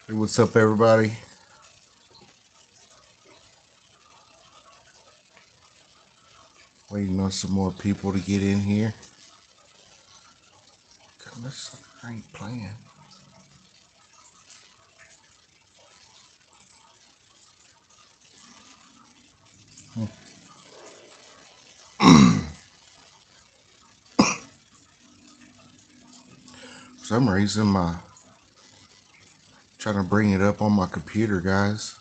Hey, what's up, everybody? Waiting on some more people to get in here. Goodness, I ain't playing. For some reason, my trying to bring it up on my computer, guys.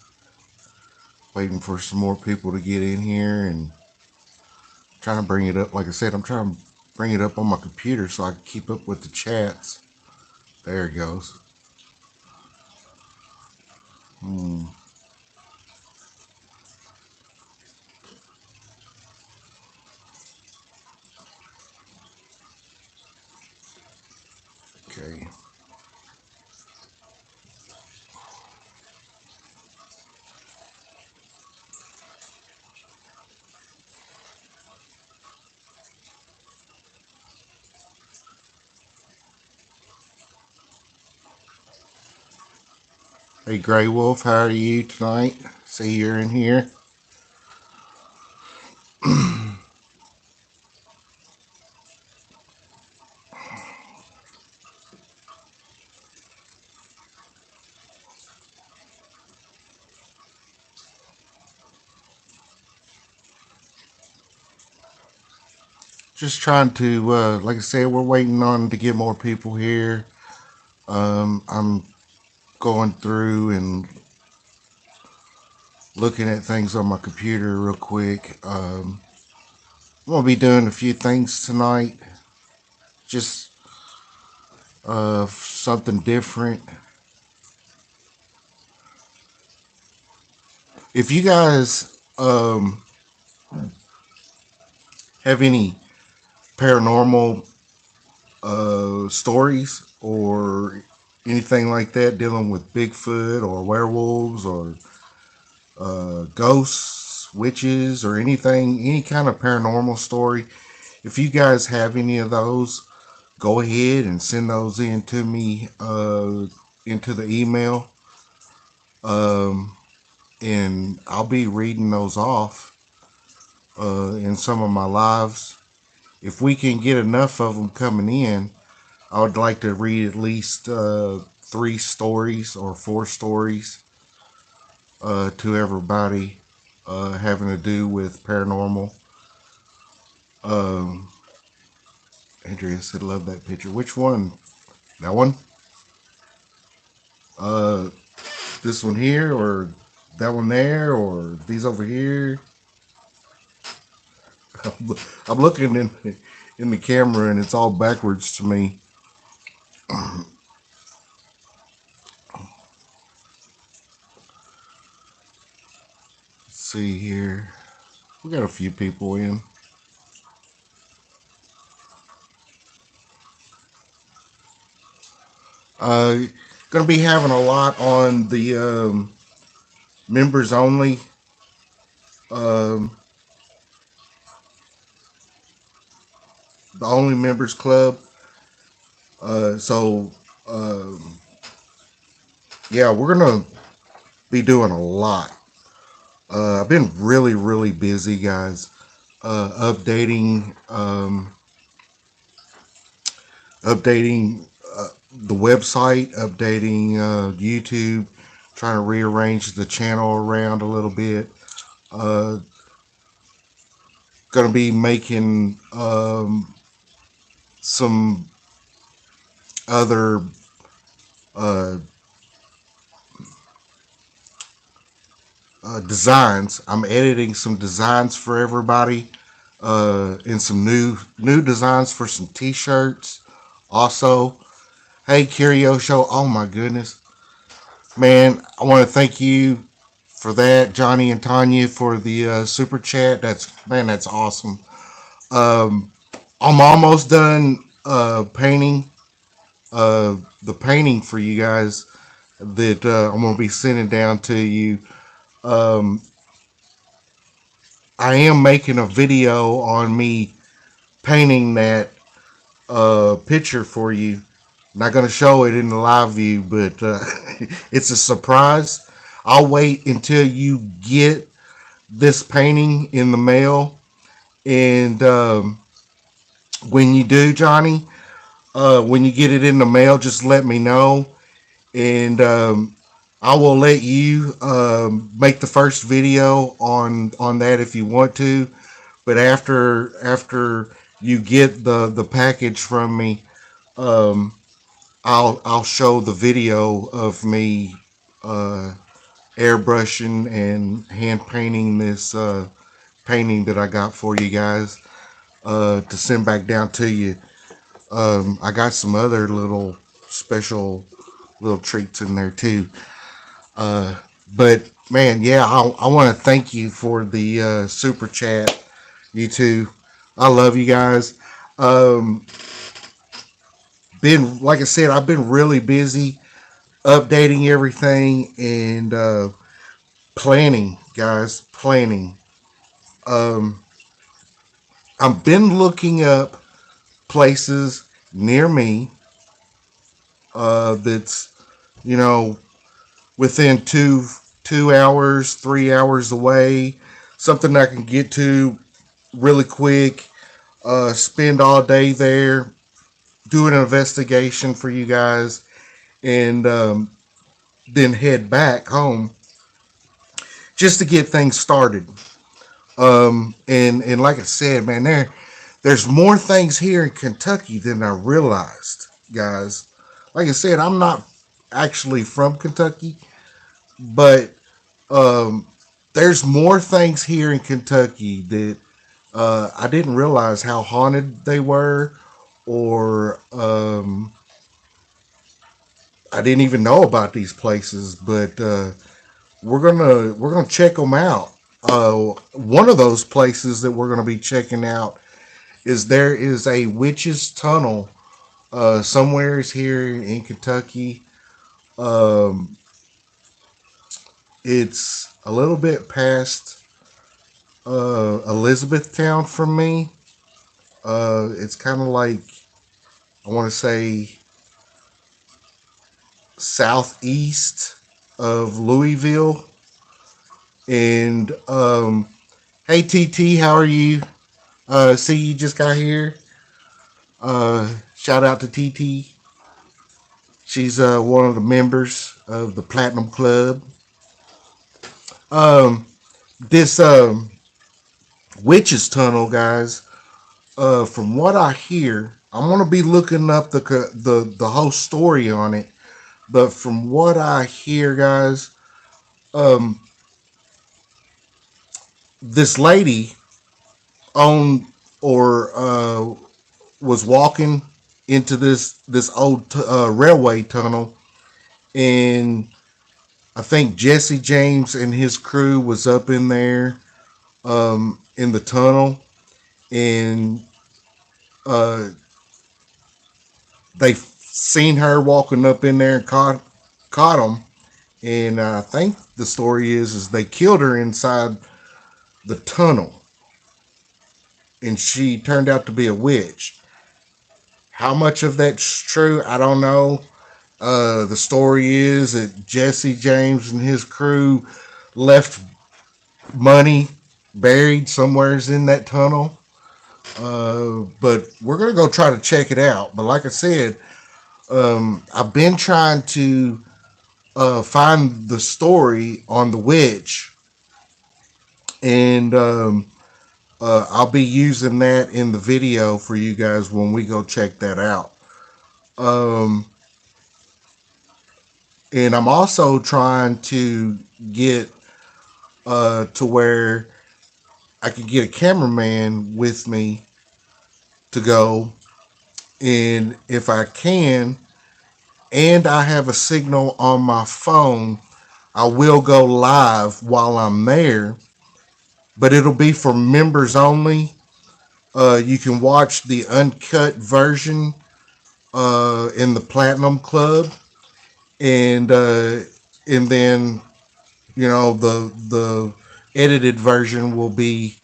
Waiting for some more people to get in here and trying to bring it up. Like I said, I'm trying to bring it up on my computer so I can keep up with the chats. There it goes. Hmm. Okay. Hey, Gray Wolf, how are you tonight? See you're in here. Just trying to, like I said, we're waiting on to get more people here. I'm going through and looking at things on my computer real quick. I'm gonna be doing a few things tonight, just something different. If you guys have any paranormal stories or anything like that dealing with Bigfoot or werewolves or ghosts, witches, or anything, any kind of paranormal story, if you guys have any of those, go ahead and send those in to me into the email, um, and I'll be reading those off in some of my lives. If we can get enough of them coming in, I would like to read at least 3 stories or 4 stories to everybody having to do with paranormal. Um, Andrea said, "Love that picture." Which one? That one? Uh, this one here, or that one there, or these over here? I'm looking in the camera, and it's all backwards to me. Let's see here. We got a few people in. Uh, Gonna be having a lot on the members only. Um, the only members club. So yeah, we're gonna be doing a lot. I've been really, really busy, guys. Updating, updating the website, updating YouTube, trying to rearrange the channel around a little bit. Uh, Gonna be making some other uh, designs. I'm editing some designs for everybody, and some new designs for some T-shirts. Also, hey Curio Show, oh my goodness, man! I want to thank you for that, Johnny and Tanya, for the super chat. That's awesome. Um, I'm almost done painting the painting for you guys that I'm gonna be sending down to you. Um, I am making a video on me painting that picture for you. Not gonna show it in the live view, but It's a surprise. I'll wait until you get this painting in the mail, and when you do, Johnny, when you get it in the mail, just let me know, and I will let you make the first video on that if you want to. But after you get the package from me, um, I'll show the video of me uh, airbrushing and hand painting this painting that I got for you guys to send back down to you. I got some other little special little treats in there too. Uh, but man, yeah, I want to thank you for the super chat. You too. I love you guys. Um, been like I said, I've been really busy updating everything and planning, guys, planning. Um, I've been looking up places near me that's you know within 2 hours, 3 hours away, something I can get to really quick. Spend all day there, do an investigation for you guys, and then head back home just to get things started. And like I said, man, there's more things here in Kentucky than I realized, guys. Like I said, I'm not actually from Kentucky, but um, there's more things here in Kentucky that I didn't realize how haunted they were, or I didn't even know about these places. But we're gonna check them out. One of those places that we're gonna be checking out is there is a witch's tunnel somewheres here in Kentucky. Um, it's a little bit past Elizabethtown from me. It's kind of like I want to say southeast of Louisville. And hey TT, how are you? See you just got here. Shout out to TT. She's one of the members of the Platinum Club. Um, this witches tunnel, guys. From what I hear, I'm gonna be looking up the whole story on it. But from what I hear, guys, um, this lady owned or was walking into this old railway tunnel, and I think Jesse James and his crew was up in there in the tunnel, and uh, they seen her walking up in there and caught them. And I think the story is they killed her inside the tunnel, and she turned out to be a witch. How much of that's true, I don't know. The story is that Jesse James and his crew left money buried somewheres in that tunnel. But we're gonna go try to check it out. But like I said, I've been trying to find the story on the witch, and I'll be using that in the video for you guys when we go check that out. Um, and I'm also trying to get to where I can get a cameraman with me to go, and if I can, and I have a signal on my phone, I will go live while I'm there, but it'll be for members only. You can watch the uncut version in the Platinum Club, and then the edited version will be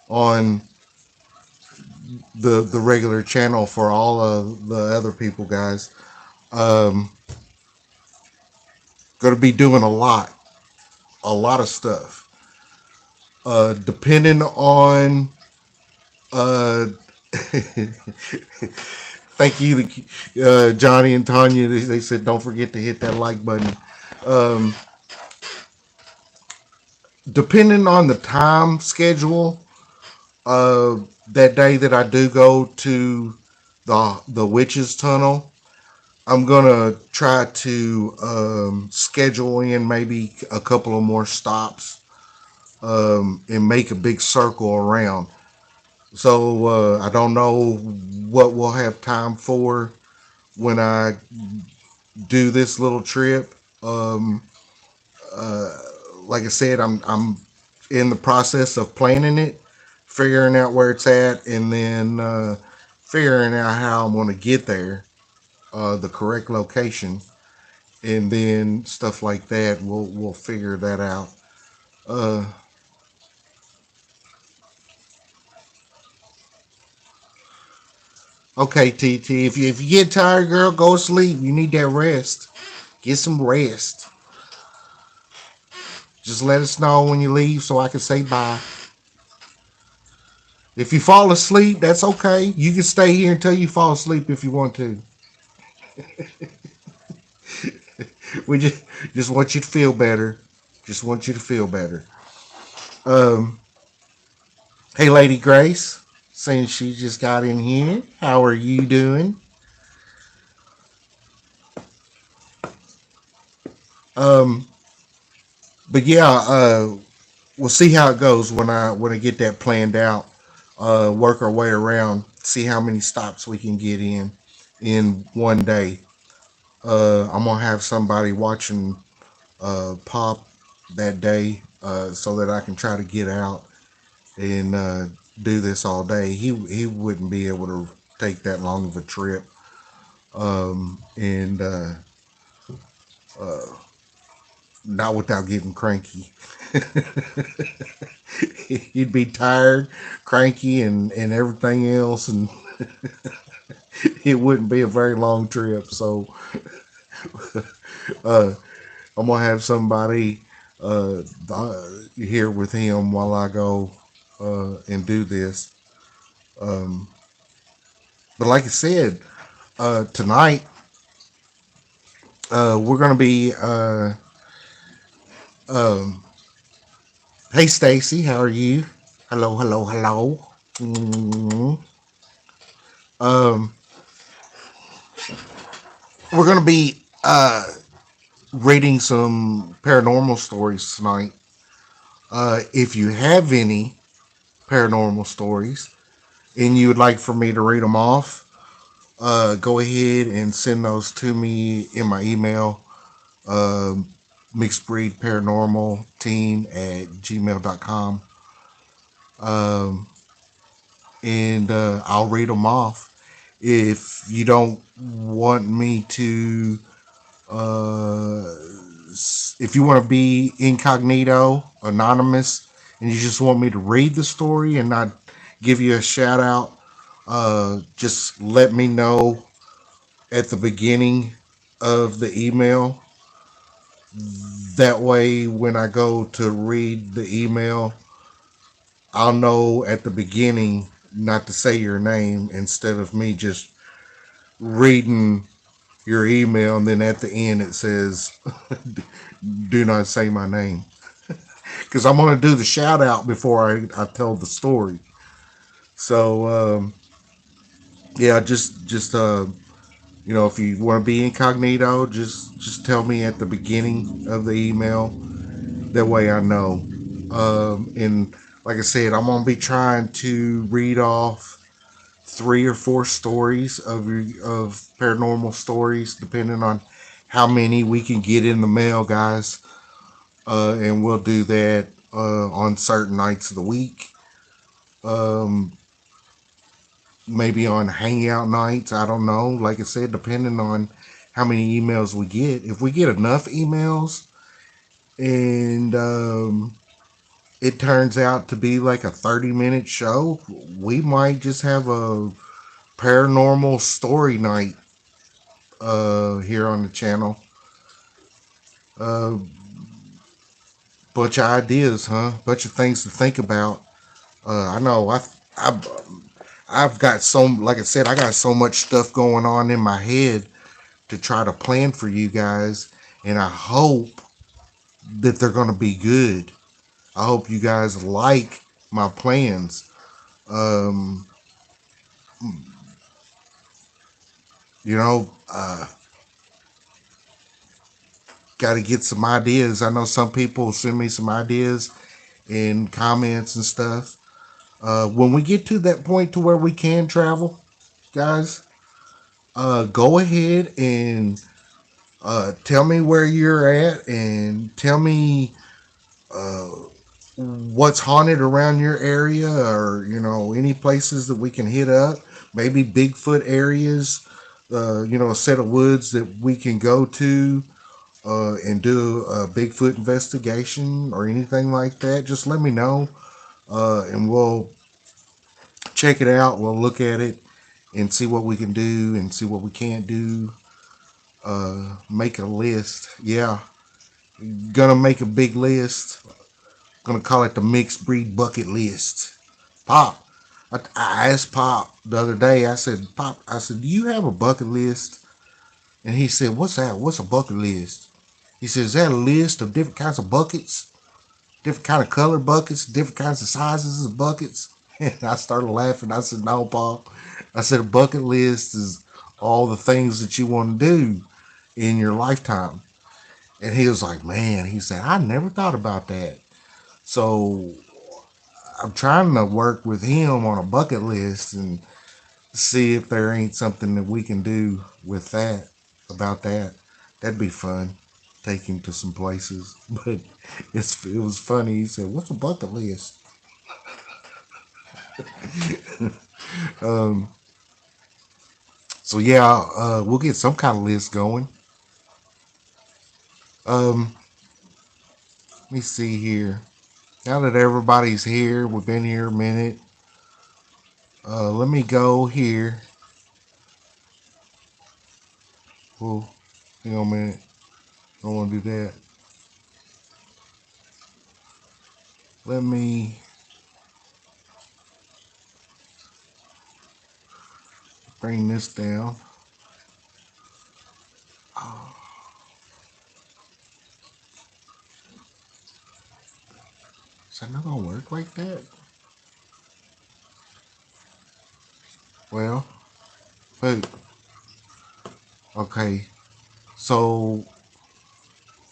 on the regular channel for all of the other people, guys. Um, Going to be doing a lot of stuff. Depending on, uh, thank you, Johnny and Tanya. They said don't forget to hit that like button. Um, Depending on the time schedule, that day that I do go to the witches tunnel, I'm gonna try to schedule in maybe a couple of more stops, and make a big circle around. So I don't know what we'll have time for when I do this little trip. Um, uh, like I said, I'm in the process of planning it, figuring out where it's at, and then figuring out how I'm going to get there, the correct location, and then stuff like that. We'll figure that out. Uh, okay, TT. If you get tired, girl, go to sleep. You need that rest. Get some rest. Just let us know when you leave so I can say bye. If you fall asleep, that's okay. You can stay here until you fall asleep if you want to. We just want you to feel better. Just want you to feel better. Um, hey, Lady Grace, saying she just got in here. How are you doing? Um, but yeah, we'll see how it goes when I get that planned out. Work our way around, see how many stops we can get in one day. I'm gonna have somebody watching Pop that day, so that I can try to get out and do this all day. He wouldn't be able to take that long of a trip, and uh, not without getting cranky. He'd be tired, cranky, and everything else, and it wouldn't be a very long trip. So uh, I'm gonna have somebody here with him while I go and do this. Um, but like I said, tonight we're gonna be. Um, hey, Stacy, how are you? Hello, hello, hello. Mm. Um, we're gonna be reading some paranormal stories tonight. If you have any paranormal stories and you would like for me to read them off, go ahead and send those to me in my email, um, mixbreedparanormalteam@gmail.com. Um, and I'll read them off. If you don't want me to, uh, if you want to be incognito, anonymous, and you just want me to read the story and not give you a shout out, just let me know at the beginning of the email. That way, when I go to read the email, I'll know at the beginning not to say your name instead of me just reading your email and then at the end it says, do not say my name. Because I'm going to do the shout out before I tell the story. So, yeah, if you want to be incognito, just tell me at the beginning of the email. That way I know. And like I said, I'm gonna be trying to read off 3 or 4 stories of paranormal stories, depending on how many we can get in the mail, guys. And we'll do that on certain nights of the week. Um, Maybe on hangout nights. I don't know. Like I said, depending on how many emails we get. If we get enough emails and it turns out to be like a 30-minute show, we might just have a paranormal story night here on the channel. Uh, bunch of ideas, huh? Bunch of things to think about. I know I've I've got so like I said, I got so much stuff going on in my head to try to plan for you guys, and I hope that they're going to be good. I hope you guys like my plans. Um, you know, got to get some ideas. I know some people send me some ideas in comments and stuff. When we get to that point to where we can travel, guys, go ahead and tell me where you're at and tell me uh, what's haunted around your area, or any places that we can hit up. Maybe Bigfoot areas. A set of woods that we can go to and do a Bigfoot investigation or anything like that. Just let me know, and we'll check it out. We'll look at it and see what we can do and see what we can't do. Make a list. Yeah, gonna make a big list. Gonna call it the mixed breed bucket list. Pop, I asked Pop the other day. I said, Pop, I said, do you have a bucket list? And he said, what's that? What's a bucket list? He said, is that a list of different kinds of buckets, different kind of color buckets, different kinds of sizes of buckets? And I started laughing. I said, no, Pop. I said, a bucket list is all the things that you want to do in your lifetime. And he was like, man, he said, I never thought about that. So I'm trying to work with him on a bucket list and see if there ain't something that we can do with that, about that. That'd be fun. Take him to some places. But it was funny. He said, what's a bucket list? Um, so yeah, we'll get some kind of list going. Let me see here. Now that everybody's here, we've been here a minute. Let me go here. Oh, hang on a minute. I don't want to do that. Let me bring this down. Oh, is that not gonna work like that? Well, but okay. So,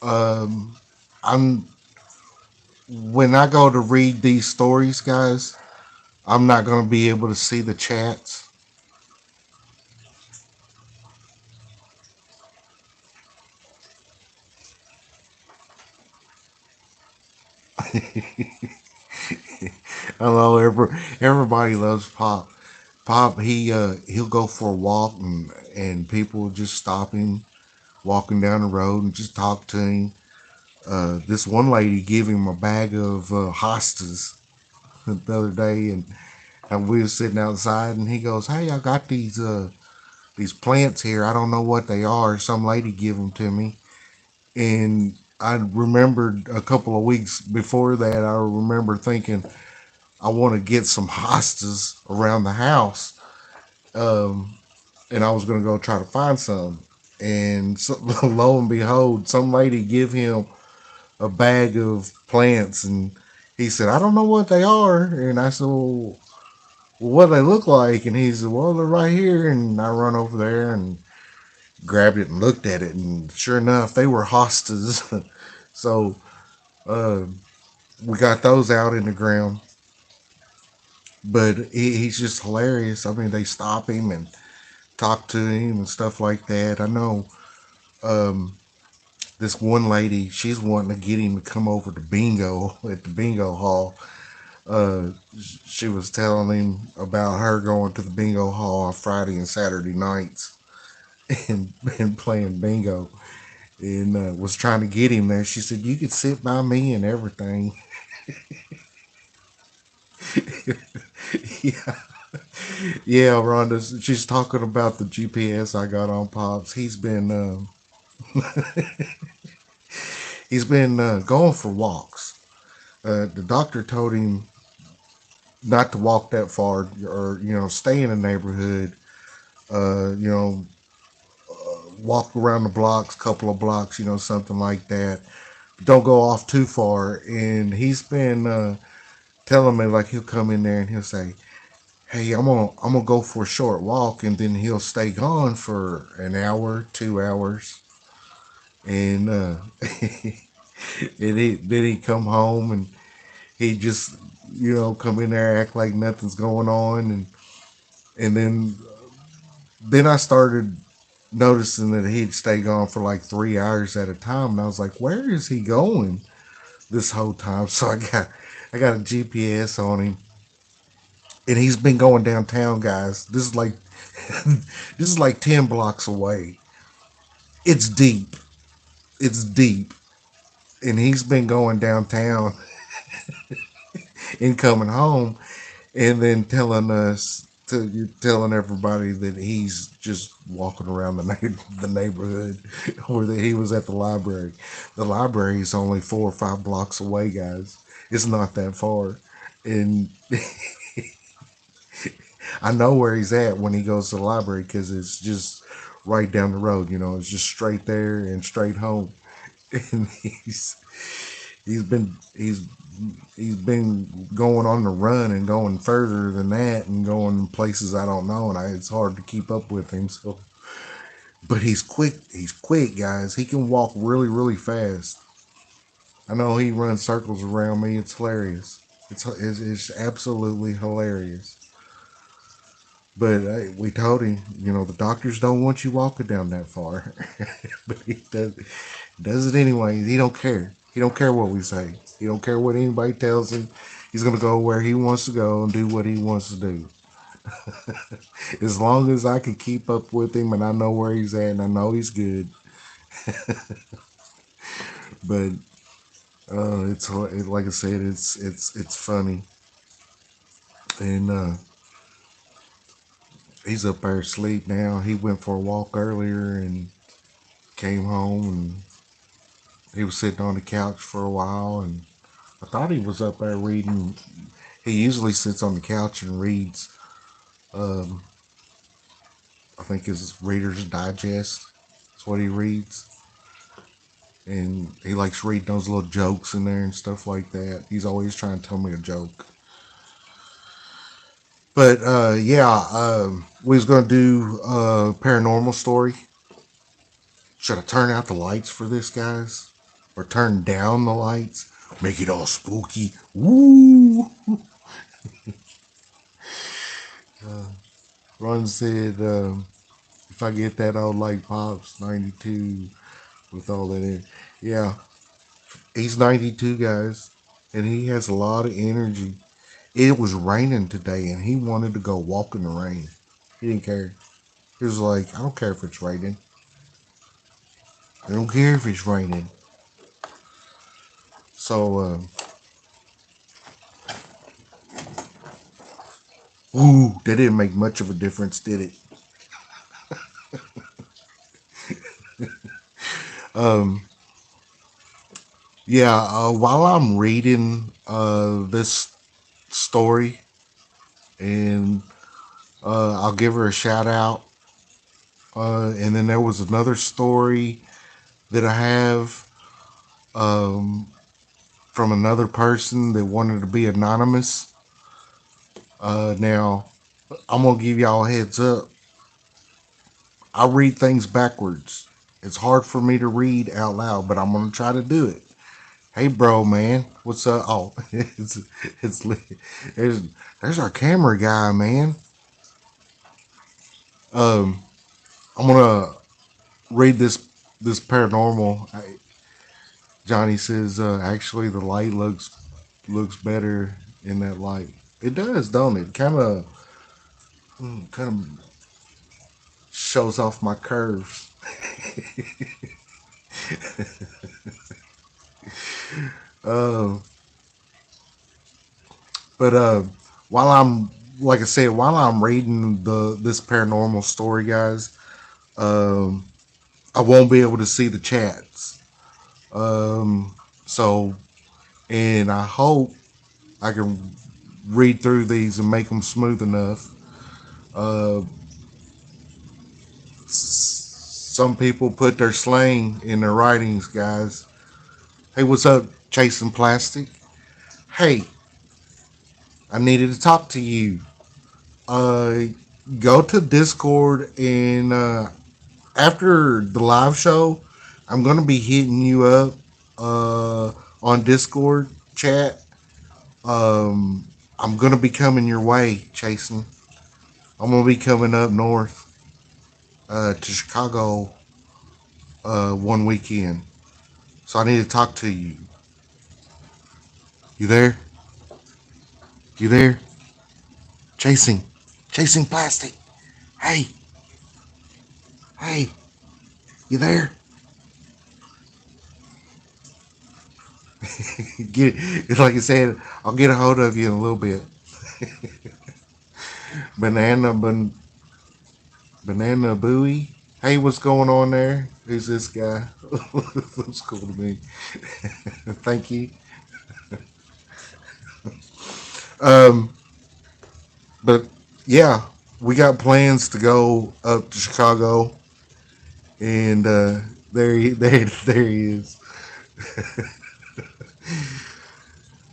um, I'm when I go to read these stories, guys, I'm not gonna be able to see the chats. I know everybody loves Pop. Pop, he'll go for a walk and people will just stop him walking down the road and just talk to him. This one lady gave him a bag of hostas the other day, and we were sitting outside, and he goes, "Hey, I got these plants here. I don't know what they are. Some lady gave them to me." And I remembered a couple of weeks before that, I remember thinking, I want to get some hostas around the house. Um, and I was going to go try to find some. And so, lo and behold, some lady give him a bag of plants, and he said, "I don't know what they are." And I said, "Well, what do they look like?" And he said, "Well, they're right here." And I run over there and grabbed it and looked at it, and sure enough, they were hostas. So uh, we got those out in the ground. But he's just hilarious. I mean, they stop him and talk to him and stuff like that. I know um, this one lady, she's wanting to get him to come over to bingo at the bingo hall. Uh, she was telling him about her going to the bingo hall on Friday and Saturday nights and, and playing bingo, and was trying to get him there. She said, "You could sit by me and everything." Yeah, yeah, Rhonda. She's talking about the GPS I got on Pops. He's been He's been going for walks. The doctor told him not to walk that far, or stay in the neighborhood. You know, walk around the blocks, couple of blocks, something like that. Don't go off too far. And he's been telling me, like, he'll come in there and he'll say, "Hey, I'm gonna go for a short walk," and then he'll stay gone for an hour, 2 hours, and then he come home and he just come in there, act like nothing's going on, and then I started noticing that he'd stay gone for like 3 hours at a time, and I was like, "Where is he going this whole time?" So I got a GPS on him, and he's been going downtown, guys. This is like this is like 10 blocks away. It's deep. It's deep, and he's been going downtown and coming home, and then telling everybody that he's just walking around the neighborhood, or that he was at the library. The library is only 4 or 5 blocks away, guys. It's not that far, and I know where he's at when he goes to the library because it's just right down the road. It's just straight there and straight home. And he's been he's he's been going on the run and going further than that and going places I don't know, and it's hard to keep up with him. So, but he's quick. He's quick, guys. He can walk really, really fast. I know he runs circles around me. It's hilarious. It's absolutely hilarious. But we told him, the doctors don't want you walking down that far. But he does it anyway. He don't care. He don't care what we say. He don't care what anybody tells him. He's gonna go where he wants to go and do what he wants to do. As long as I can keep up with him and I know where he's at and I know he's good. But like I said, it's funny, and he's up there asleep now. He went for a walk earlier and came home, and he was sitting on the couch for a while, and I thought he was up there reading. He usually sits on the couch and reads. Um, I think his Reader's Digest. That's what he reads, and he likes reading those little jokes in there and stuff like that. He's always trying to tell me a joke. But yeah, we was gonna do a paranormal story. Should I turn out the lights for this, guys, or turn down the lights? Make it all spooky. Woo! Uh, Ron said, if I get that old light pops 92 with all that in, yeah, he's 92, guys, and he has a lot of energy. It was raining today, and he wanted to go walk in the rain. He didn't care. He was like, I don't care if it's raining. I don't care if it's raining. So, ooh, that didn't make much of a difference, did it? Um, yeah, while I'm reading this story, and I'll give her a shout out. And then there was another story that I have from another person that wanted to be anonymous. Now, I'm going to give y'all a heads up. I read things backwards. It's hard for me to read out loud, but I'm going to try to do it. Hey, bro, man, what's up? Oh, it's there's there's our camera guy, man. Um, I'm gonna read this paranormal. Johnny says, actually, the light looks better in that light. It does, don't it? Kind of shows off my curves. Uh, but while I'm like I said, while I'm reading this paranormal story, guys, um, I won't be able to see the chats. Um, so, and I hope I can read through these and make them smooth enough. Uh, some people put their slang in their writings, guys. Hey, what's up, Chasing Plastic? Hey, I needed to talk to you. Uh, go to Discord and after the live show, I'm gonna be hitting you up on Discord chat. Um, I'm gonna be coming your way, Chasen. I'm gonna be coming up north to Chicago one weekend, so I need to talk to you. You there? You there? Chasing, chasing plastic. Hey, hey, you there? Get like I said. I'll get a hold of you in a little bit. Banana, banana Booey. Hey, what's going on there? Who's this guy? Looks cool to me. Thank you. Um, but yeah, we got plans to go up to Chicago, and there he is.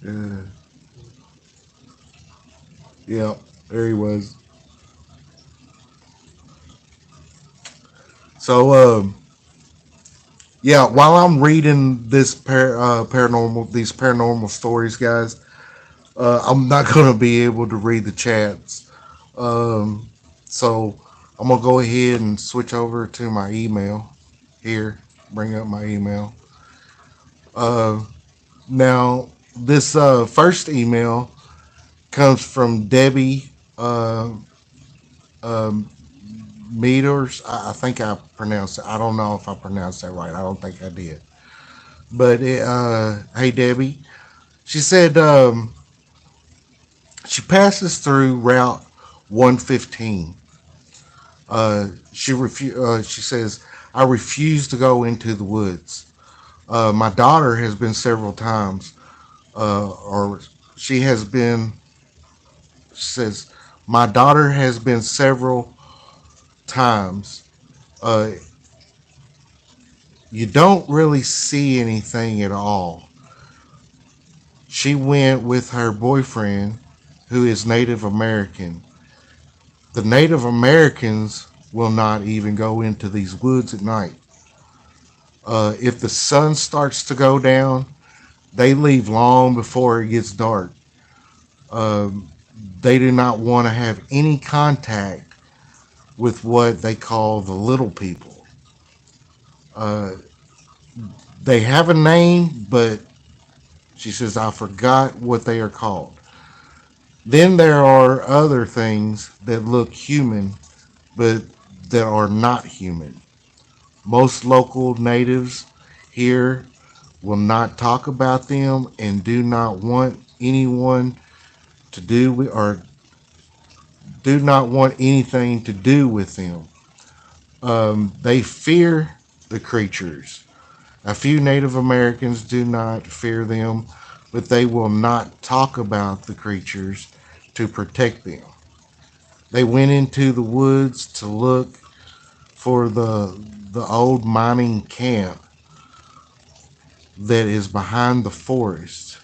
Uh, yeah, there he was. So yeah, while I'm reading these paranormal stories, guys, I'm not gonna be able to read the chats. Um, so I'm gonna go ahead and switch over to my email here. Bring up my email. Uh, Now this first email comes from Debbie um, Meters. I think I pronounced it. I don't know if I pronounced that right. I don't think I did. But hey, Debbie. She said she passes through Route 115. She says, I refuse to go into the woods. My daughter has been several times, or she has been. She says, my daughter has been several times. Uh, you don't really see anything at all. She went with her boyfriend, who is Native American. The Native Americans will not even go into these woods at night. If the sun starts to go down, they leave long before it gets dark. Um, they do not want to have any contact with what they call the little people. Uh, they have a name, but she says, I forgot what they are called. Then there are other things that look human, but that are not human. Most local natives here will not talk about them and do not want anyone to do with, or do not want anything to do with them. They fear the creatures. A few Native Americans do not fear them, but they will not talk about the creatures to protect them. They went into the woods to look for the old mining camp that is behind the forest.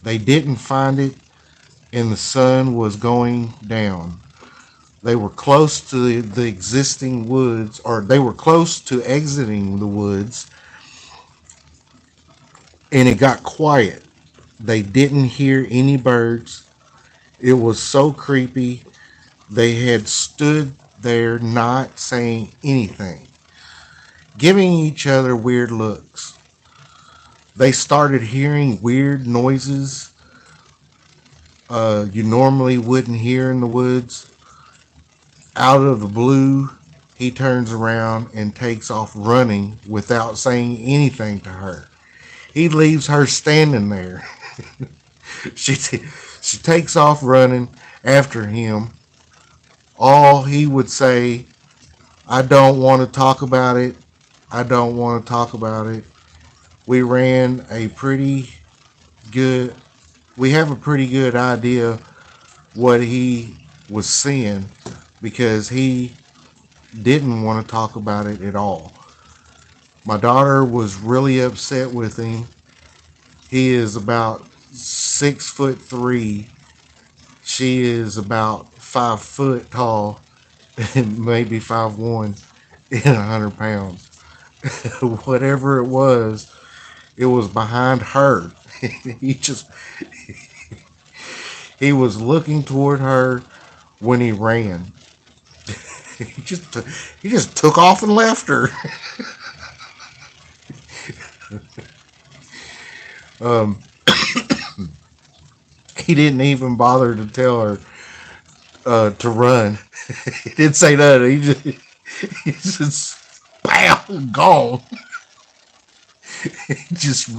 They didn't find it, and the sun was going down. They were close to the existing woods, or they were close to exiting the woods, and it got quiet. They didn't hear any birds. It was so creepy. They had stood there not saying anything, giving each other weird looks. They started hearing weird noises you normally wouldn't hear in the woods. Out of the blue, he turns around and takes off running without saying anything to her. He leaves her standing there. she she takes off running after him. All he would say, I don't want to talk about it. I don't want to talk about it. we ran a pretty good. We have a pretty good idea what he was seeing because he didn't want to talk about it at all. My daughter was really upset with him. He is about 6'3". She is about 5 foot tall and maybe 5'1" and 100 pounds. Whatever it was behind her. he just he was looking toward her when he ran. he just he just took off and left her. Um, he didn't even bother to tell her to run. He didn't say that. He just bam gone. He just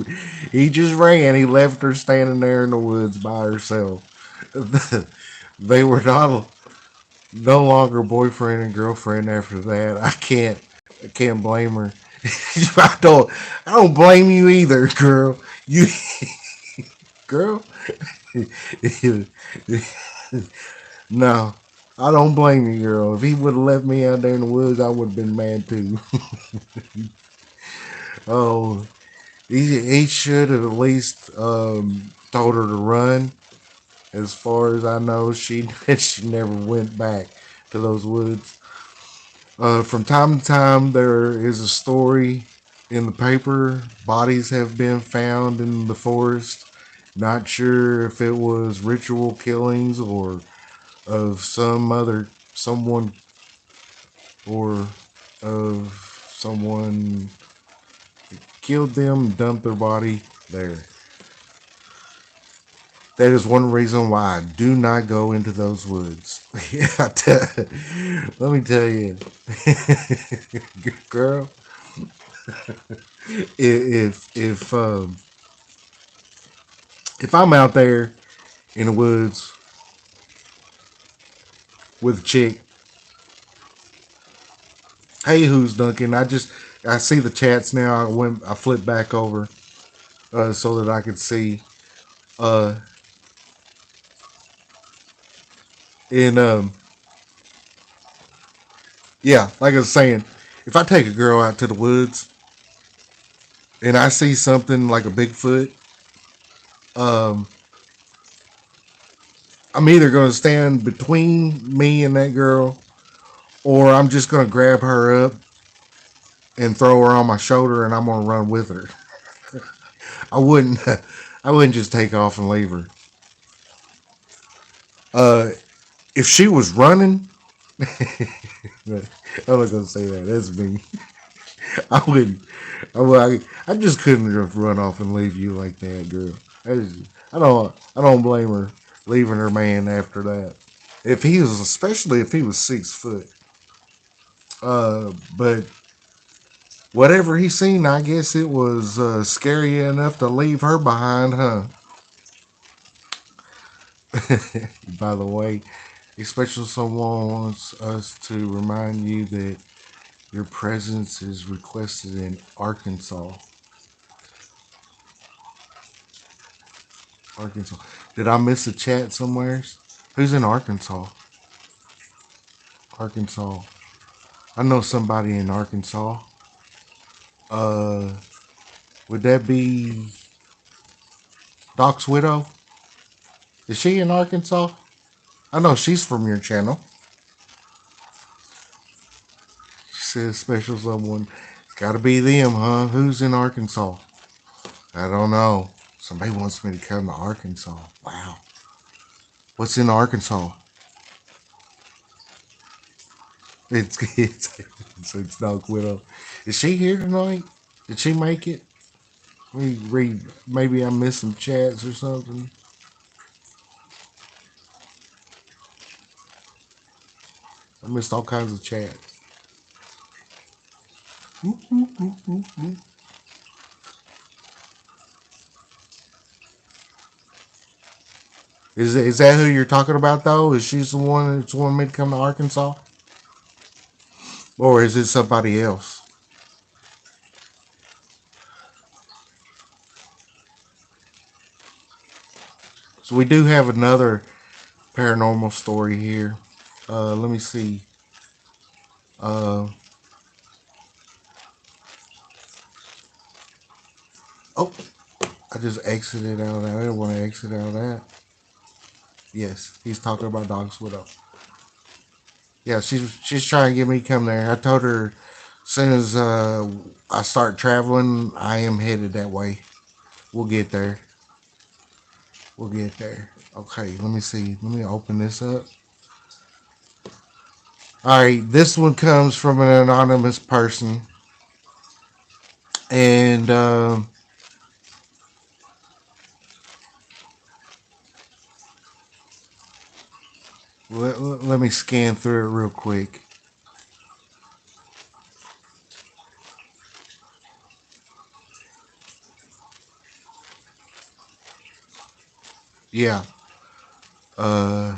he just ran. He left her standing there in the woods by herself. They were not no longer boyfriend and girlfriend after that. I can't blame her. I don't blame you either, girl. You girl. No, I don't blame you, girl. If he would have left me out there in the woods, I would have been mad too. Oh, he should have at least told her to run. As far as I know, she never went back to those woods. From time to time, there is a story in the paper. Bodies have been found in the forest. Not sure if it was ritual killings or of someone or of someone killed them, dumped their body there. That is one reason why I do not go into those woods. Let me tell you, girl, if I'm out there in the woods with a chick, hey, who's Duncan? I see the chats now. I flip back over so that I could see. Uh, and yeah, like I was saying, if I take a girl out to the woods and I see something like a Bigfoot, um, I'm either going to stand between me and that girl, or I'm just going to grab her up and throw her on my shoulder, and I'm going to run with her. I wouldn't, I wouldn't just take off and leave her. Uh, if she was running, I'm not going to say that. That's me. I wouldn't. I just couldn't just run off and leave you like that, girl. I don't blame her leaving her man after that. If he was, especially if he was 6 foot. But whatever he seen, I guess it was scary enough to leave her behind, huh? By the way, a special someone wants us to remind you that your presence is requested in Arkansas. Arkansas. Did I miss a chat somewhere? Who's in Arkansas? Arkansas. I know somebody in Arkansas. Uh, would that be Doc's widow? Is she in Arkansas? I know she's from your channel. She says special someone. It's got to be them, huh? Who's in Arkansas? I don't know. Somebody wants me to come to Arkansas. Wow. What's in Arkansas? It's Doc Widow. Is she here tonight? Did she make it? Let me read. Maybe I missed some chats or something. I missed all kinds of chats. Is that who you're talking about though? Is she the one that's wanting me to come to Arkansas, or is it somebody else? So we do have another paranormal story here. Let me see. Uh, oh, I just exited out of that. I didn't want to exit out of that. Yes, he's talking about Dog's Widow. Yeah, she's trying to get me to come there. I told her as soon as I start traveling, I am headed that way. We'll get there. We'll get there. Okay, let me see. Let me open this up. All right, this one comes from an anonymous person, and let me scan through it real quick. Yeah. Uh,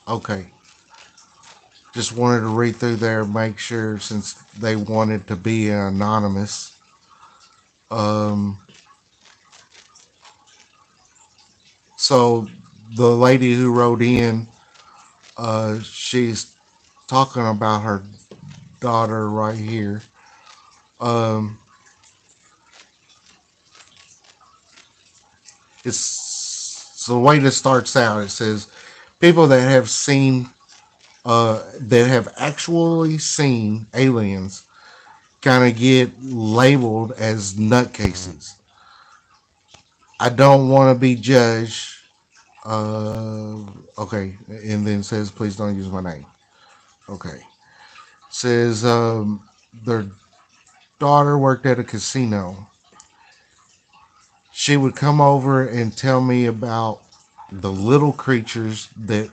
okay. Just wanted to read through there, make sure since they wanted to be anonymous. Um, so the lady who wrote in, she's talking about her daughter right here. Um, it's so the way this starts out. It says people that have actually seen aliens kind of get labeled as nutcases. I don't want to be judged. Uh, okay, and then says please don't use my name. Okay, says their daughter worked at a casino. She would come over and tell me about the little creatures that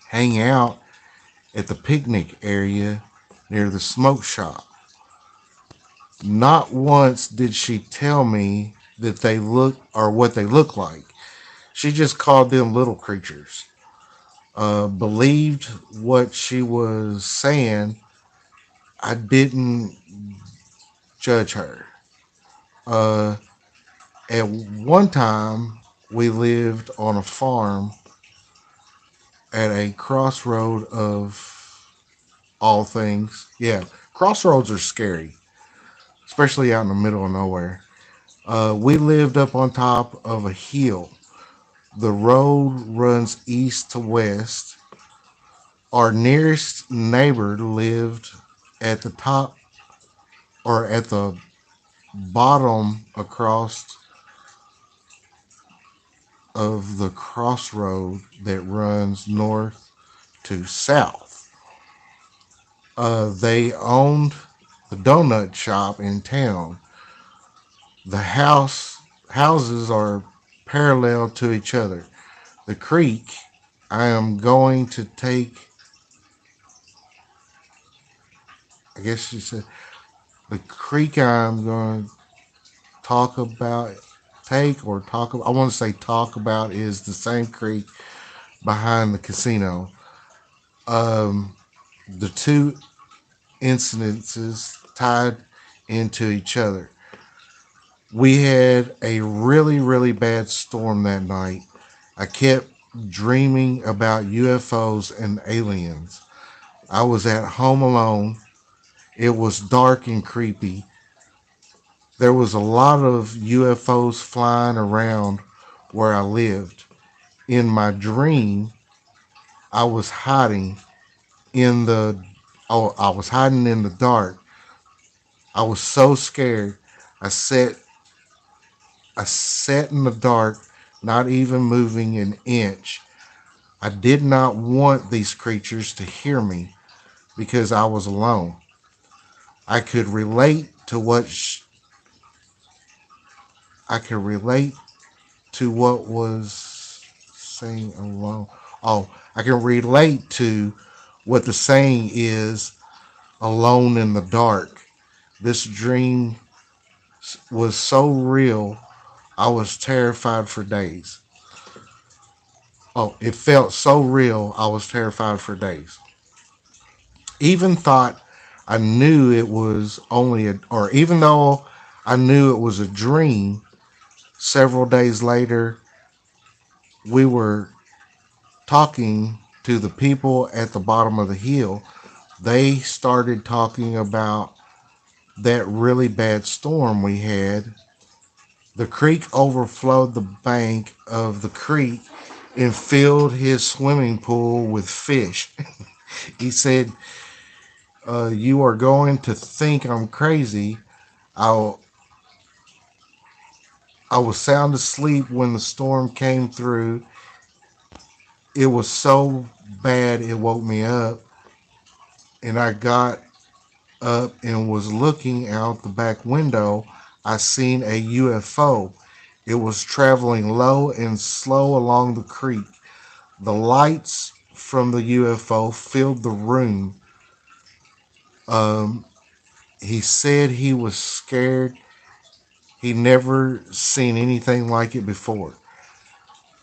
hang out at the picnic area near the smoke shop. Not once did she tell me that they look or what they look like. She just called them little creatures. Believed what she was saying. I didn't judge her. Uh, at one time, we lived on a farm at a crossroad of all things. Yeah, crossroads are scary, especially out in the middle of nowhere. We lived up on top of a hill. The road runs east to west. Our nearest neighbor lived at the top or at the bottom across of the crossroad that runs north to south. They owned the donut shop in town. The houses are parallel to each other. The creek I am going to take, I guess she said, the creek I'm going to talk about, take or talk about, I want to say talk about is the same creek behind the casino. Um, the two incidences tied into each other. We had a really, really bad storm that night. I kept dreaming about UFOs and aliens. I was at home alone. It was dark and creepy. There was a lot of UFOs flying around where I lived. In my dream, I was hiding in the I was hiding in the dark. I was so scared. I sat I sat in the dark, not even moving an inch. I did not want these creatures to hear me because I was alone. I could relate to I could relate to what was saying alone. Oh, I can relate to what the saying is alone in the dark. This dream was so real, I was terrified for days. Oh, it felt so real, I was terrified for days. Even thought I knew it was only a, or even though I knew it was a dream, several days later, we were talking to the people at the bottom of the hill. They started talking about that really bad storm we had. The creek overflowed the bank of the creek and filled his swimming pool with fish. He said, "You are going to think I'm crazy. I I was sound asleep when the storm came through. It was so bad it woke me up, and I got up and was looking out the back window. I seen a UFO. It was traveling low and slow along the creek. The lights from the UFO filled the room. Um, he said he was scared. He never seen anything like it before.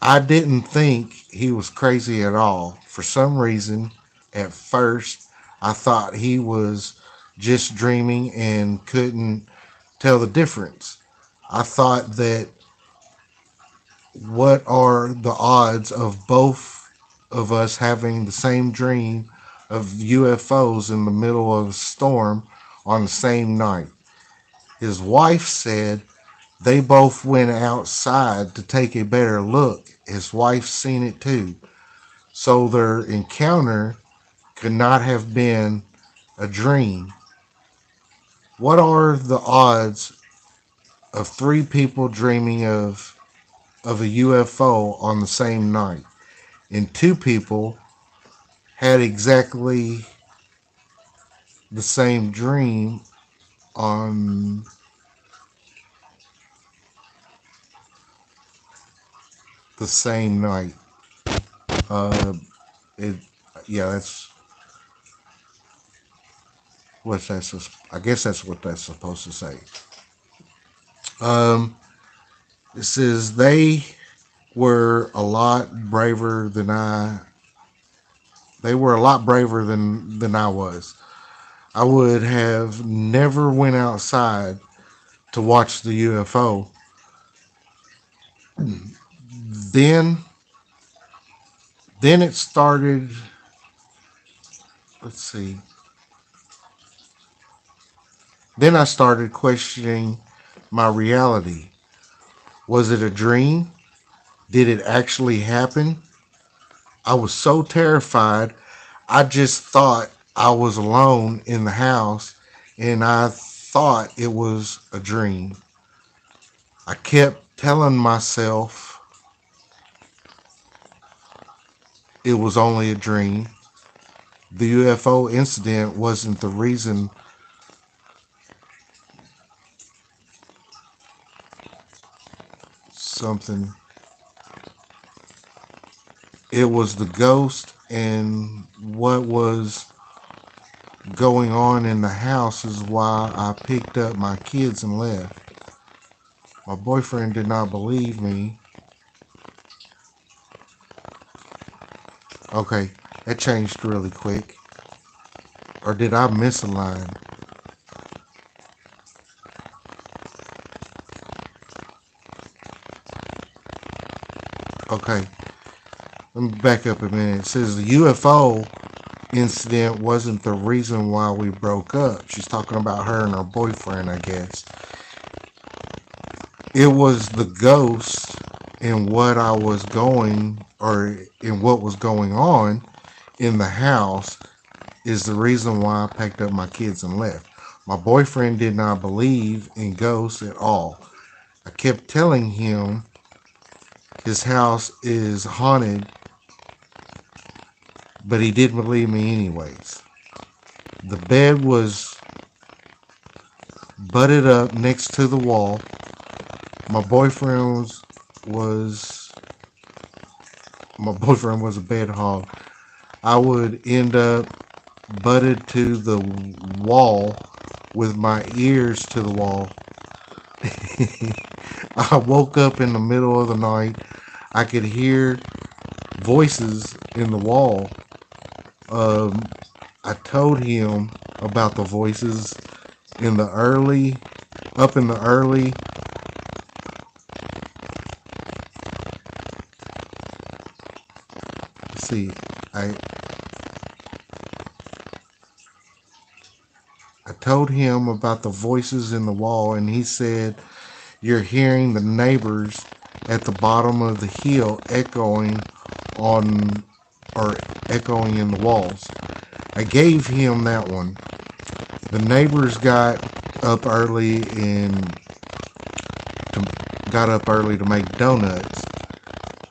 I didn't think he was crazy at all. For some reason, at first, I thought he was just dreaming and couldn't tell the difference. I thought that what are the odds of both of us having the same dream of UFOs in the middle of a storm on the same night? His wife said they both went outside to take a better look. His wife seen it too. So their encounter could not have been a dream. What are the odds of three people dreaming of a UFO on the same night? And two people had exactly the same dream on the same night. Uh, it, yeah, that's what that's. I guess that's what that's supposed to say. Um, it says they were a lot braver than I. They were a lot braver than I was. I would have never went outside to watch the UFO. Then, then it started. Let's see. Then I started questioning my reality. Was it a dream? Did it actually happen? I was so terrified, I just thought I was alone in the house and I thought it was a dream. I kept telling myself it was only a dream. The UFO incident wasn't the reason something. It was the ghost and what was going on in the house is why I picked up my kids and left. My boyfriend did not believe me. Okay, that changed really quick. Or did I miss a line? Okay, let me back up a minute. It says the UFO incident wasn't the reason why we broke up. She's talking about her and her boyfriend, I guess. It was the ghost and what I was going, or in what was going on in the house is the reason why I packed up my kids and left. My boyfriend did not believe in ghosts at all. I kept telling him his house is haunted, but he didn't believe me anyways. The bed was butted up next to the wall. My boyfriend was my boyfriend was a bed hog. I would end up butted to the wall with my ears to the wall. I woke up in the middle of the night. I could hear voices in the wall. Um, I told him about the voices in the early, up in the early. Let's see, I I told him about the voices in the wall, and he said you're hearing the neighbors at the bottom of the hill echoing on or echoing in the walls. I gave him that one. The neighbors up early and to, got up early to make donuts.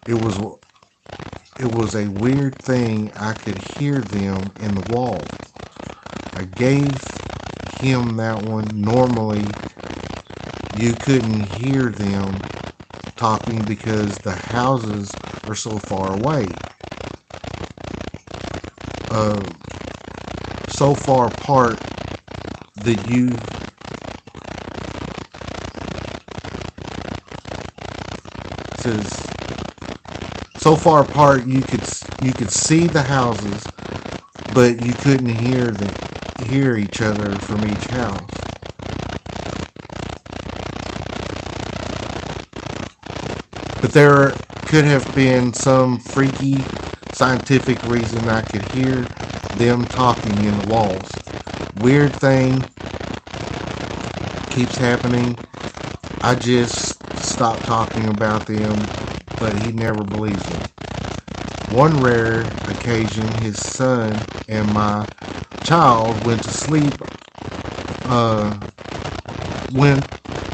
It was it was a weird thing. I could hear them in the wall. I gave him that one. Normally, you couldn't hear them talking because the houses are so far away. Uh, so far apart that you says so far apart you could see the houses, but you couldn't hear each other from each house. But there could have been some freaky scientific reason I could hear them talking in the walls. Weird thing keeps happening. I just stopped talking about them, but he never believes me. One rare occasion, his son and my child went to sleep. Uh, went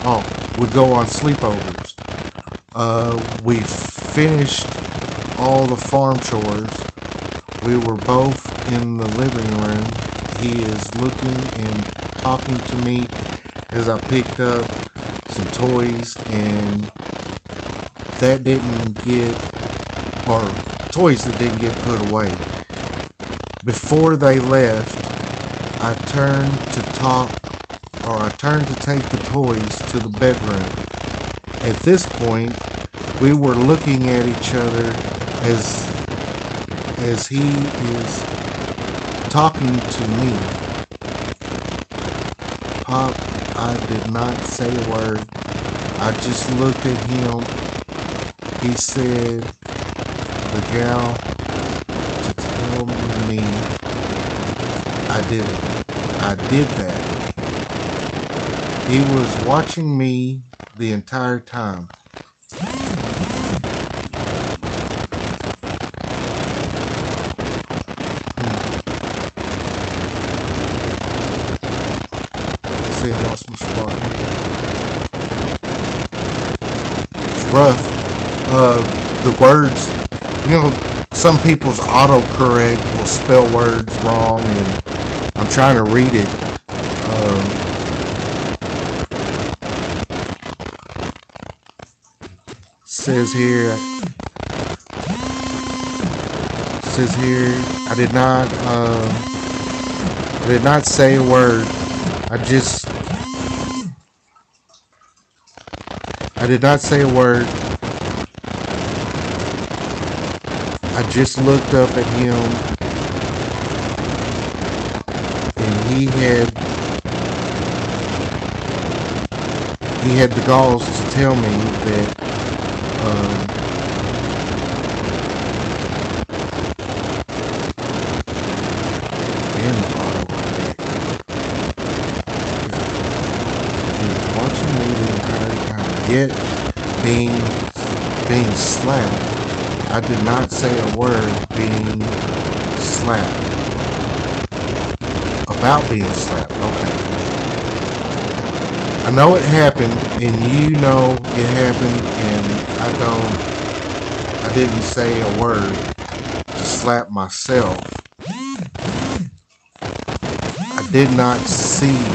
oh would go on sleepovers. We finished all the farm chores. We were both in the living room. He is looking and talking to me as I picked up some toys, and that didn't get, or toys that didn't get put away. Before they left, I turned to take the toys to the bedroom. At this point, we were looking at each other as he is talking to me. Pop, I did not say a word. I just looked at him. He said the gal to tell me I did it. I did that. He was watching me the entire time. See, I lost my spot. It's rough. The words, some people's autocorrect will spell words wrong, and I'm trying to read it. Says here, I did not say a word. I did not say a word. I just looked up at him, and he had the galls to tell me that and the autocorrect. He was watching me the entire time. Yet being slapped. I did not say a word being slapped. About being slapped. Okay. I know it happened, and you know it happened, and I didn't say a word to slap myself. I did not see.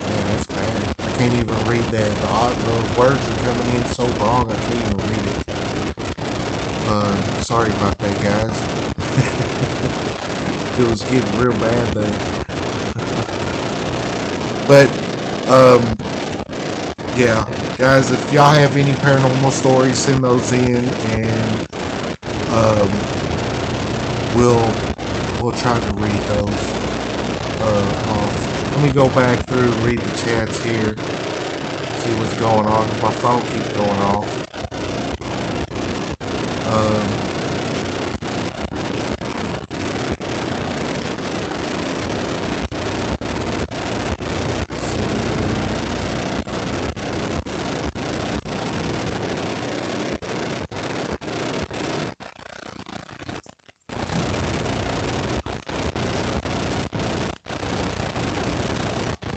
Man, that's bad. I can't even read that. The words are coming in so wrong, I can't even read it. Sorry about that, guys. It was getting real bad there. But um, yeah, guys, if y'all have any paranormal stories, send those in, and um, we'll we'll try to read those off. Let me go back through and read the chats here, see what's going on. My phone keeps going off. Um,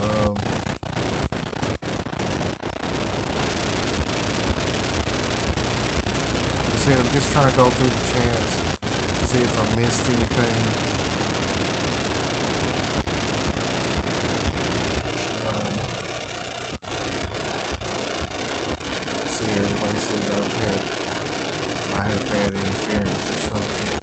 um, see, I'm just trying to go through the chats, see if I missed anything. See, everybody says I had bad interference or something.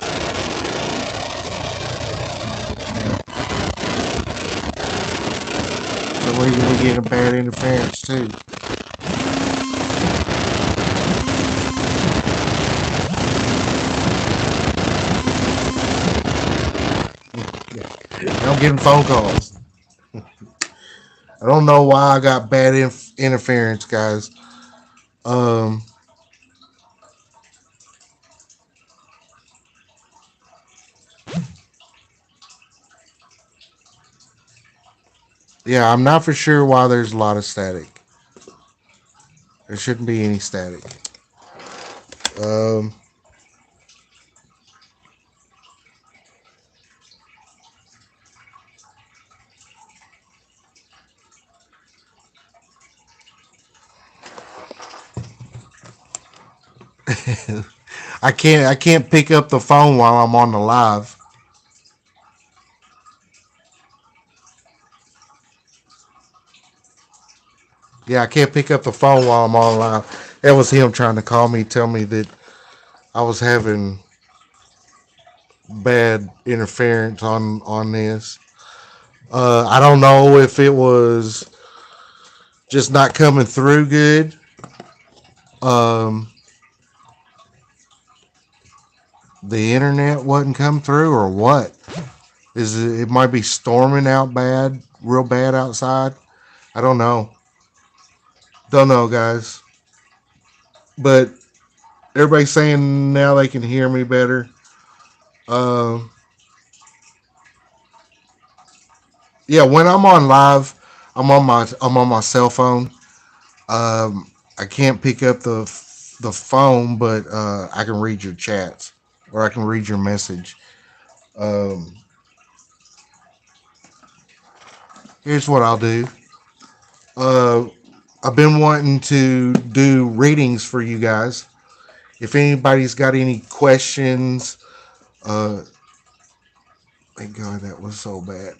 So we getting bad interference too. I'm getting phone calls. I don't know why I got bad interference, guys. Um, yeah, I'm not for sure why there's a lot of static. There shouldn't be any static. Um, I can't pick up the phone while I'm on the live. Yeah, I can't pick up the phone while I'm on live. That was him trying to call me, tell me that I was having bad interference on this. I don't know if it was just not coming through good. Um, the internet wasn't coming through, or what? It might be storming out bad, real bad outside. I don't know. Don't know, guys. But everybody's saying now they can hear me better. Um, yeah, when I'm on live, I'm on my cell phone. I can't pick up the phone, but I can read your chats or I can read your message. Um, Here's what I'll do. Uh, I've been wanting to do readings for you guys. If anybody's got any questions, uh, thank God that was so bad.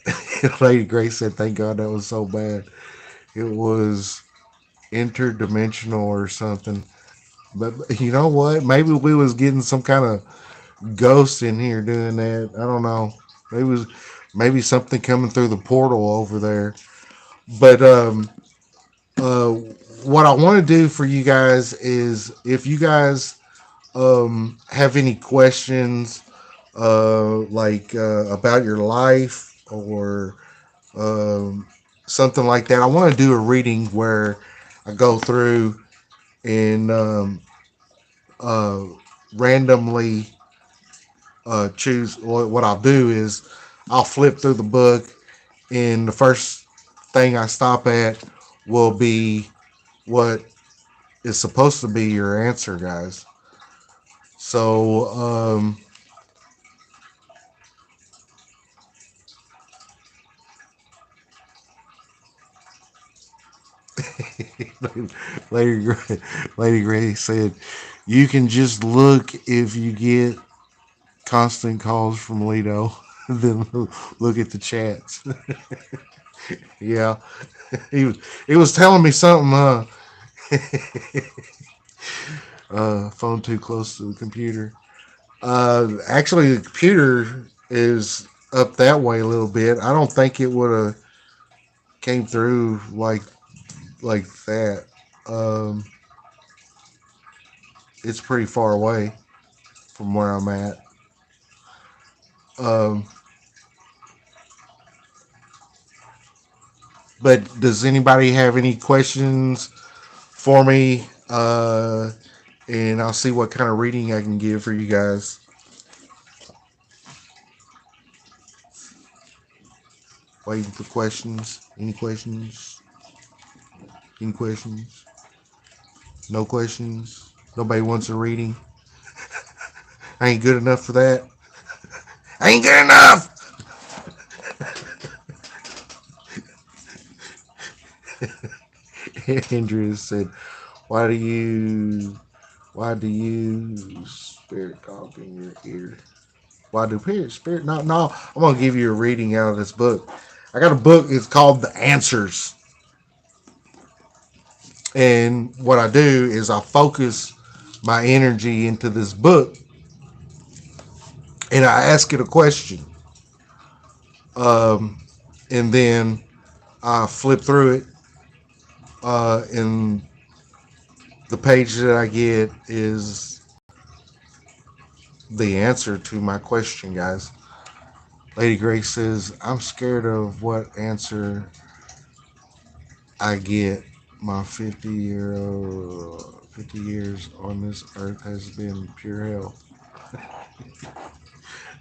Lady Grace said, "Thank God that was so bad." It was interdimensional or something. But you know what? Maybe we was getting some kind of ghost in here doing that. I don't know. Maybe something coming through the portal over there. But uh, what I want to do for you guys is if you guys have any questions like about your life or um, something like that, I want to do a reading where I go through and uh, randomly choose. What I'll do is I'll flip through the book, and the first thing I stop at will be what is supposed to be your answer, guys. So, Lady Gray, Lady Gray said, "You can just look if you get constant calls from Lido, then look at the chats." Yeah, he was telling me something, huh? Phone too close to the computer. Actually, the computer is up that way a little bit. I don't think it would have came through like that. Um, it's pretty far away from where I'm at. Um, but does anybody have any questions for me? And I'll see what kind of reading I can give for you guys. Waiting for questions. Any questions? Any questions? No questions. Nobody wants a reading. I ain't good enough for that. I ain't good enough. Andrew said, "Why do you? Why do you spirit talk in your ear? Why do spirit? No, no. I'm gonna give you a reading out of this book. I got a book. It's called The Answers. And what I do is I focus my energy into this book, and I ask it a question, um, and then I flip through it, and the page that I get is the answer to my question, guys. Lady Grace says, I'm scared of what answer I get. My 50 years on this earth has been pure hell.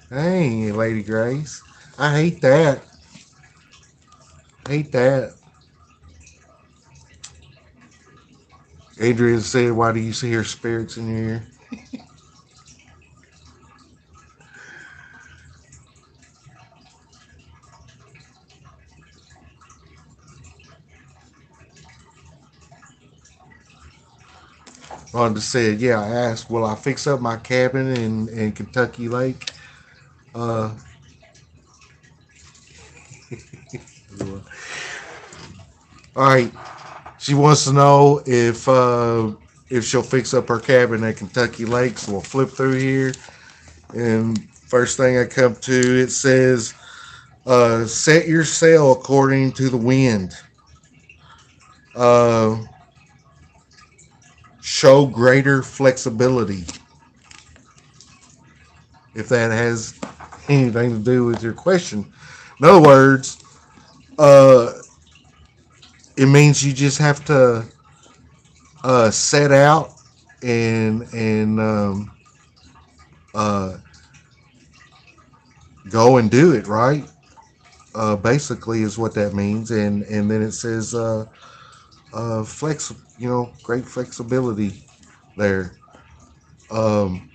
Dang, Lady Grace. I hate that. Hate that. Adrian said, why do you see her spirits in your ear? Rhonda said, yeah, I asked, will I fix up my cabin in Kentucky Lake? Uh, all right. She wants to know if she'll fix up her cabin at Kentucky Lake. So we'll flip through here. And first thing I come to, it says, set your sail according to the wind. Uh, show greater flexibility. If that has anything to do with your question. In other words, uh, it means you just have to set out and uh, go and do it, right? Basically, is what that means, and then it says great flexibility there. Um,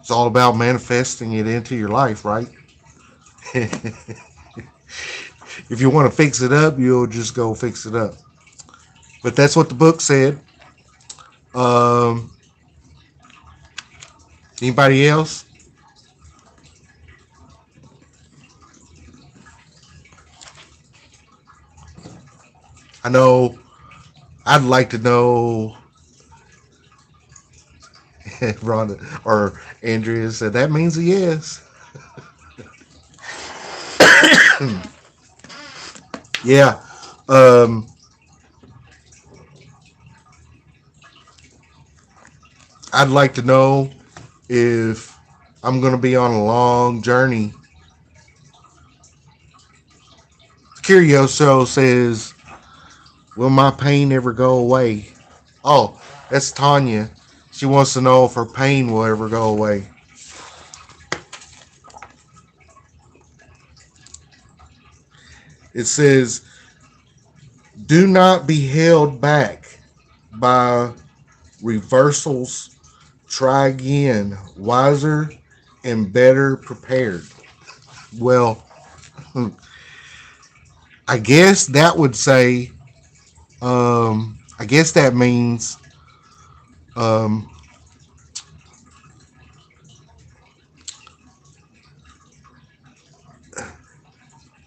it's all about manifesting it into your life, right? If you want to fix it up, you'll just go fix it up. But that's what the book said. Um, anybody else? I know. I'd like to know. Rhonda or Andrea said that means a yes. Yeah. Um, I'd like to know if I'm going to be on a long journey. Curioso says, will my pain ever go away? Oh, that's Tanya. She wants to know if her pain will ever go away. It says, do not be held back by reversals. Try again, wiser and better prepared. Well, I guess that would say, I guess that means um,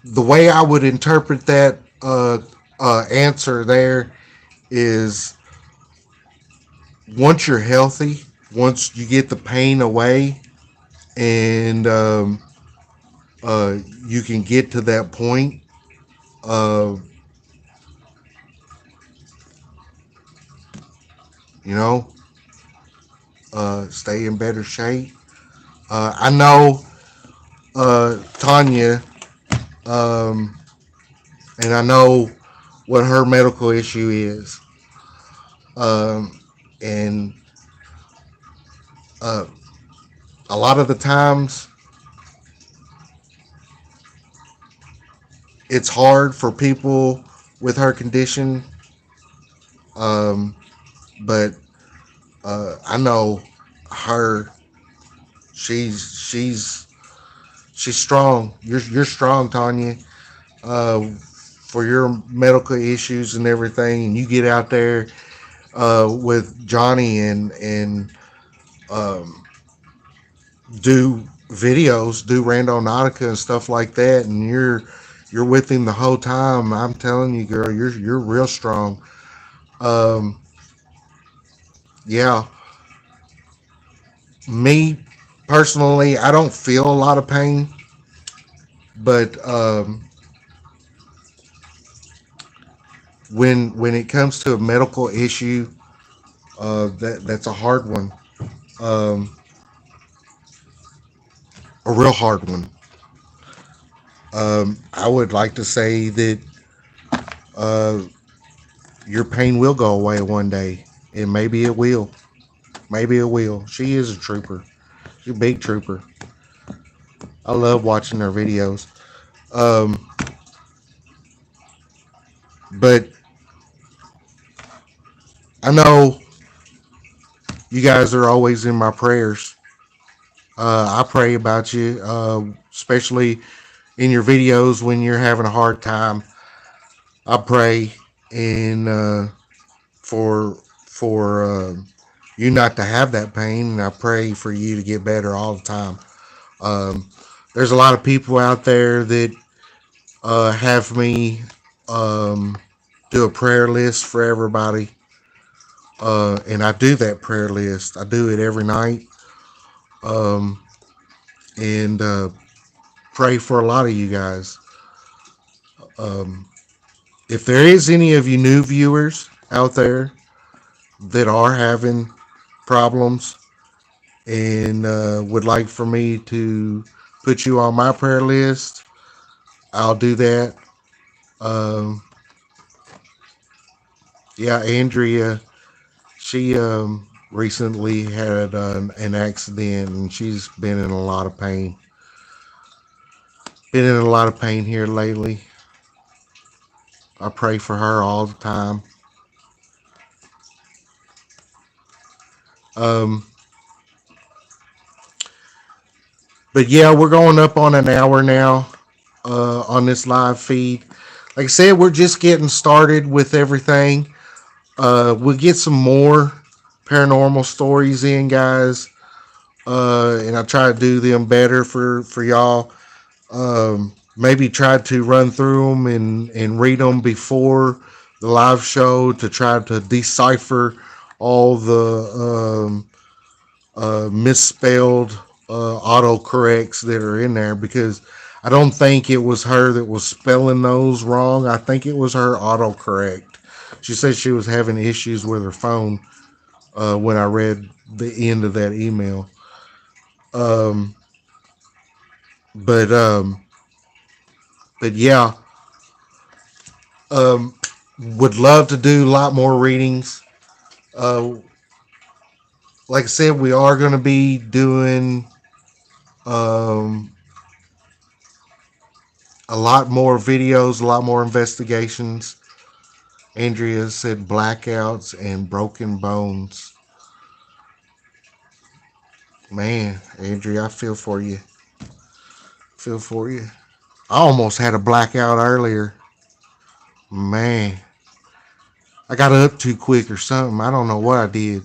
the way I would interpret that answer there is once you're healthy, once you get the pain away, and you can get to that point of, you know, stay in better shape. I know Tanya, um, and I know what her medical issue is. And uh, a lot of the times it's hard for people with her condition. Um, but I know her. She's she's strong. You're strong, Tanya. For your medical issues and everything, and you get out there with Johnny and um, do videos, do Randonautica and stuff like that, and you're with him the whole time. I'm telling you, girl, you're real strong. Um, yeah, me personally, I don't feel a lot of pain, but when it comes to a medical issue, that's a hard one, um, a real hard one. I would like to say that uh, your pain will go away one day, and maybe it will. Maybe it will. She is a trooper. She's a big trooper. I love watching her videos. Um, but I know you guys are always in my prayers. I pray about you, especially in your videos when you're having a hard time. I pray and for you not to have that pain, and I pray for you to get better all the time. Um, there's a lot of people out there that have me um, do a prayer list for everybody, and I do that prayer list. I do it every night, um, and pray for a lot of you guys. Um, if there is any of you new viewers out there that are having problems and would like for me to put you on my prayer list, I'll do that. Um, yeah, Andrea, she recently had an accident and she's been in a lot of pain. Been in a lot of pain here lately. I pray for her all the time. Um, but yeah, we're going up on an hour now on this live feed. Like I said, we're just getting started with everything. We'll get some more paranormal stories in, guys, and I try to do them better for y'all. Maybe try to run through them and read them before the live show to try to decipher all the misspelled autocorrects that are in there, because I don't think it was her that was spelling those wrong. I think it was her autocorrect. She said she was having issues with her phone when I read the end of that email. Um, but um, but yeah, um, would love to do a lot more readings. Uh, like I said, we are going to be doing um, a lot more videos, a lot more investigations. Andrea said blackouts and broken bones. Man, Andrea, I feel for you. Feel for you. I almost had a blackout earlier. Man, I got up too quick or something. I don't know what I did.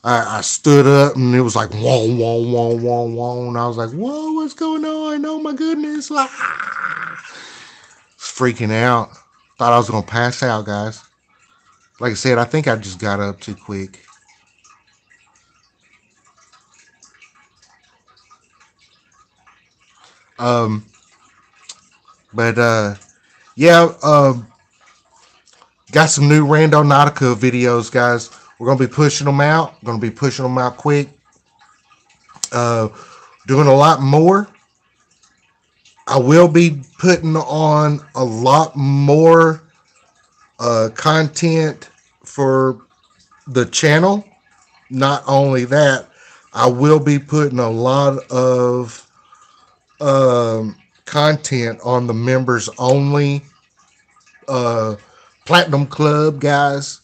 I stood up and it was like whoa, whoa, whoa, whoa, whoa. And I was like, whoa, what's going on? Oh my goodness. Ah! Freaking out. Thought I was going to pass out, guys. Like I said, I think I just got up too quick. Um, but yeah, got some new Rando Nautica videos, guys. We're gonna be pushing them out. Gonna be pushing them out quick. Uh, doing a lot more. I will be putting on a lot more content for the channel. Not only that, I will be putting a lot of content on the members only uh, platinum club, guys,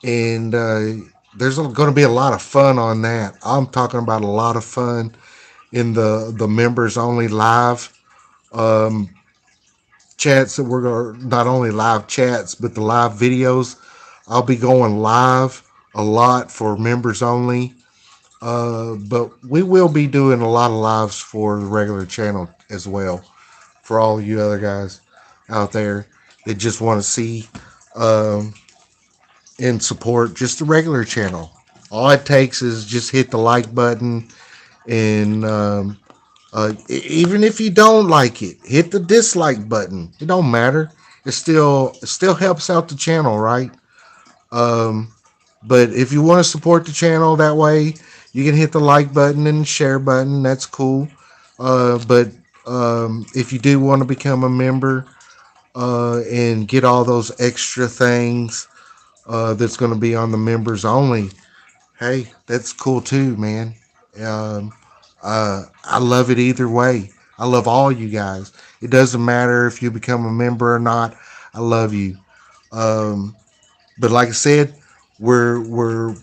and there's going to be a lot of fun on that. I'm talking about a lot of fun in the members only live chats that we're going to, not only live chats but the live videos. I'll be going live a lot for members only. But we will be doing a lot of lives for the regular channel as well, for all you other guys out there that just want to see um, and support just the regular channel. All it takes is just hit the like button, and even if you don't like it, hit the dislike button. It don't matter. It still helps out the channel, right? Um, but if you want to support the channel that way, you can hit the like button and share button. That's cool. But if you do want to become a member and get all those extra things that's going to be on the members only, hey, that's cool too, man. Um, I love it either way. I love all you guys. It doesn't matter if you become a member or not. I love you. Um, but like I said, we're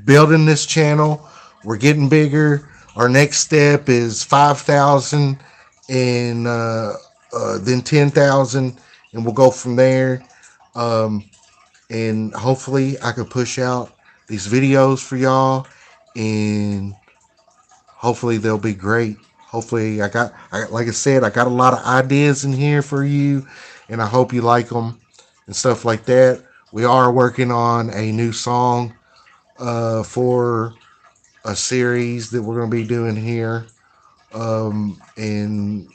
building this channel. We're getting bigger. Our next step is 5,000 and then 10,000, and we'll go from there. Um, and hopefully, I can push out these videos for y'all, and hopefully they'll be great. Hopefully, like I said, I got a lot of ideas in here for you, and I hope you like them and stuff like that. We are working on a new song for a series that we're going to be doing here, and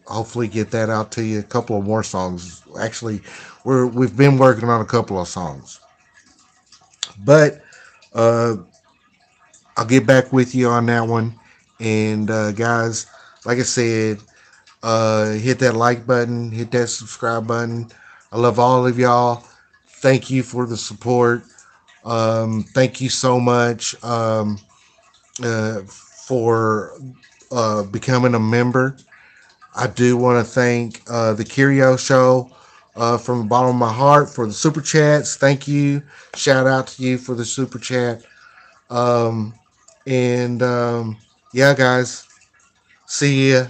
hopefully get that out to you. A couple of more songs. Actually, we've been working on a couple of songs, but uh, I'll get back with you on that one. And guys, like I said, hit that like button, hit that subscribe button. I love all of y'all. Thank you for the support. Thank you so much for becoming a member. I do want to thank the Curio Show from the bottom of my heart for the super chats. Thank you. Shout out to you for the super chat. Um, and yeah, guys, see you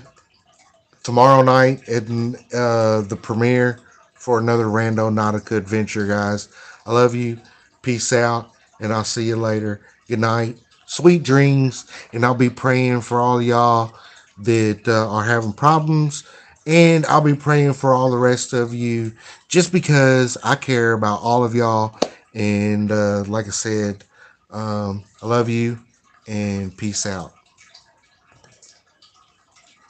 tomorrow night at the premiere for another Rando Nautica adventure, guys. I love you. Peace out, and I'll see you later. Good night. Sweet dreams, and I'll be praying for all y'all that are having problems, and I'll be praying for all the rest of you just because I care about all of y'all. And like I said, I love you, and peace out.